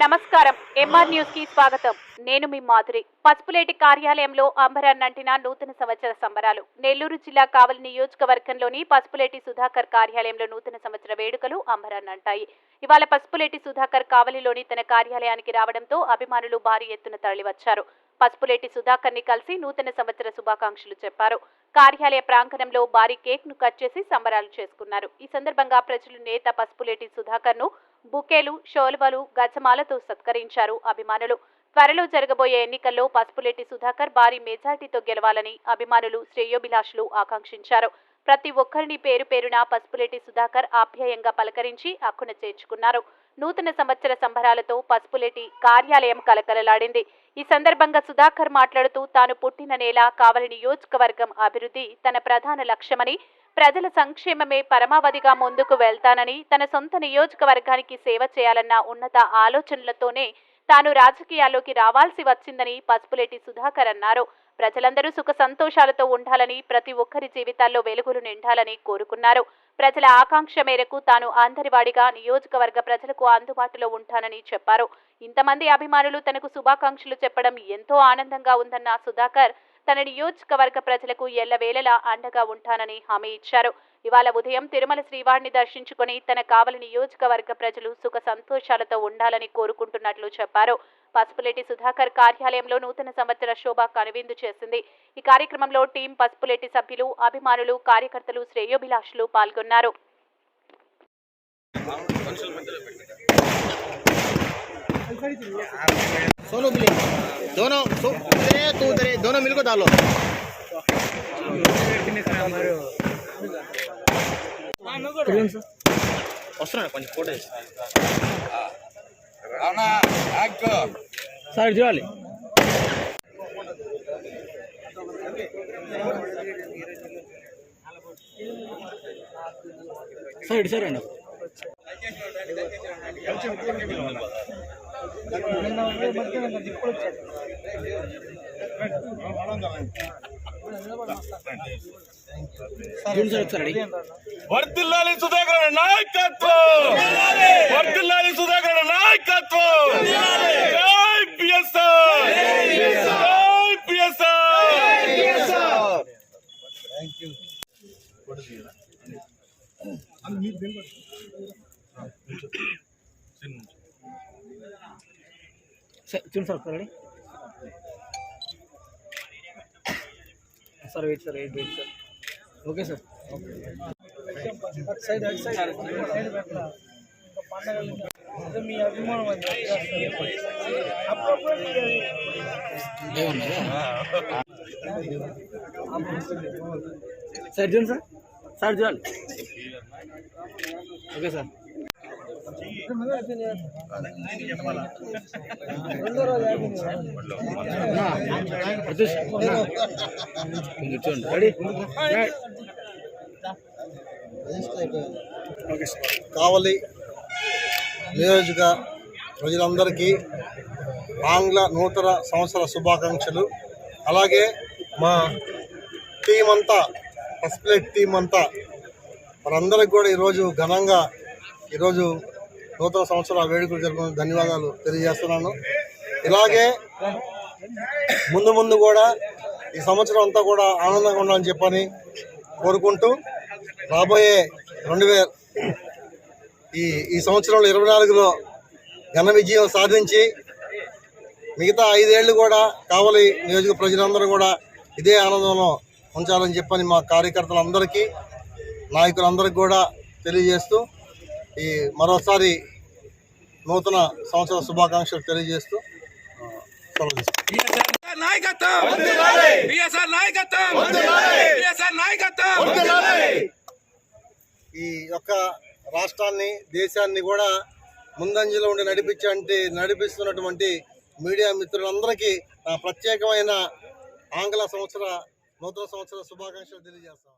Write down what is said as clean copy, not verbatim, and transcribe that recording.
నమస్కారం. MR news కి స్వాగతం. నేను మీ మాధురి. పసుపులేటి కార్యాలయంలో అంబరాన్నంటిన నూతన సంవత్సర సంబరాలు. నెల్లూరు జిల్లా కావలి నియోజకవర్గంలోని పసుపులేటి సుధాకర్ కార్యాలయంలో నూతన సంవత్సర వేడుకలు అంబరాన్నంటాయి. ఇవాళ పసుపులేటి సుధాకర్ కావలిలోని తన కార్యాలయానికి రావడంతో అభిమానులు భారీ ఎత్తున తరలివచ్చారు. పసుపులేటి సుధాకర్ ని కలిసి నూతన సంవత్సర శుభాకాంక్షలు చెప్పారు. కార్యాలయ ప్రాంగణంలో భారీ కేక్ ను కట్ చేసి సంబరాలు చేసుకున్నారు. ఈ సందర్భంగా ప్రజలు నేత పసుపులేటి సుధాకర్ ను బుకేలు, షోల్వలు, గజమాలతో సత్కరించారు అభిమానులు. త్వరలో జరగబోయే ఎన్నికల్లో పసుపులేటి సుధాకర్ భారీ మెజార్టీతో గెలవాలని అభిమానులు, శ్రేయోభిలాషులు ఆకాంక్షించారు. ప్రతి ఒక్కరిని పేరు పేరున పసుపులేటి సుధాకర్ ఆప్యాయంగా పలకరించి అక్కున చేర్చుకున్నారు. నూతన సంవత్సర సంబరాలతో పసుపులేటి కార్యాలయం కలకలలాడింది. ఈ సందర్భంగా సుధాకర్ మాట్లాడుతూ తాను పుట్టిన నేల కావలి నియోజకవర్గం అభివృద్ధి తన ప్రధాన లక్ష్యమని, ప్రజల సంక్షేమమే పరమావధిగా ముందుకు వెళ్తానని, తన సొంత నియోజకవర్గానికి సేవ చేయాలన్న ఉన్నత ఆలోచనలతోనే తాను రాజకీయాల్లోకి రావాల్సి వచ్చిందని పసుపులేటి సుధాకర్ అన్నారు. ప్రజలందరూ సుఖ సంతోషాలతో ఉండాలని, ప్రతి ఒక్కరి జీవితాల్లో వెలుగులు నిండాలని కోరుకున్నారు. ప్రజల ఆకాంక్ష మేరకు తాను అందరివాడిగా నియోజకవర్గ ప్రజలకు అందుబాటులో ఉంటానని చెప్పారు. ఇంతమంది అభిమానులు తనకు శుభాకాంక్షలు చెప్పడం ఎంతో ఆనందంగా ఉందన్న సుధాకర్ తన నియోజకవర్గ ప్రజలకు ఎల్లవేళలా అండగా ఉంటానని హామీ ఇచ్చారు. ఇవాళ ఉదయం తిరుమల శ్రీవారిని దర్శించుకుని తన కావలి నియోజకవర్గ ప్రజలు సుఖ సంతోషాలతో ఉండాలని కోరుకుంటున్నట్లు చెప్పారు. పసుపులేటి సుధాకర్ కార్యాలయంలో నూతన సంవత్సర శోభ కనువిందు చేసింది. ఈ కార్యక్రమంలో టీం పసుపులేటి సభ్యులు, అభిమానులు, కార్యకర్తలు, శ్రేయోభిలాషులు పాల్గొన్నారు. सोनू बिलिंग दोनों तू उधर दोनों मिलकर डालो। వస్తున్నా కొంచెం ఫోటో సార్ చూడాలి. సార్ ఇటు సార్ అండి. వర్ధిల్లాలి సుధాకర్ నాయకత్వం, వర్ధిల్లాలి సుధాకర్ నాయకత్వం. జై బిఎస్ఆర్, జై బిఎస్ఆర్. చూడండి సార్ ఒకసారి sir wait sir wait sir. Okay sir. మీ అభిమానం సార్ చూడండి సార్. సార్ చూడాలి. Okay sir. కావలి నియోజక ప్రజలందరికీ ఆంగ్ల నూతన సంవత్సర శుభాకాంక్షలు. అలాగే మా టీం అంతా, పసుపులేటి టీం అంతా మనందరికి కూడా ఈరోజు ఘనంగా ఈరోజు నూతన సంవత్సర వేడుకలు జరుపుకుని ధన్యవాదాలు తెలియజేస్తున్నాను. ఇలాగే ముందు ముందు కూడా ఈ సంవత్సరం అంతా కూడా ఆనందంగా ఉండాలని చెప్పని కోరుకుంటూ రాబోయే ఈ సంవత్సరంలో 24లో ఘన విజయం సాధించి మిగతా 5 ఏళ్ళు కూడా కావలి నియోజక ప్రజలందరూ కూడా ఇదే ఆనందంలో ఉంచాలని చెప్పని మా కార్యకర్తలందరికీ, నాయకులందరికీ కూడా తెలియజేస్తూ ఈ మరోసారి నూతన సంవత్సర శుభాకాంక్షలు తెలియజేస్తూ ఈ యొక్క రాష్ట్రాన్ని, దేశాన్ని కూడా ముందంజలో ఉండి నడిపిస్తున్నటువంటి మీడియా మిత్రులందరికీ ప్రత్యేకమైన నూతన సంవత్సర శుభాకాంక్షలు తెలియజేస్తాం.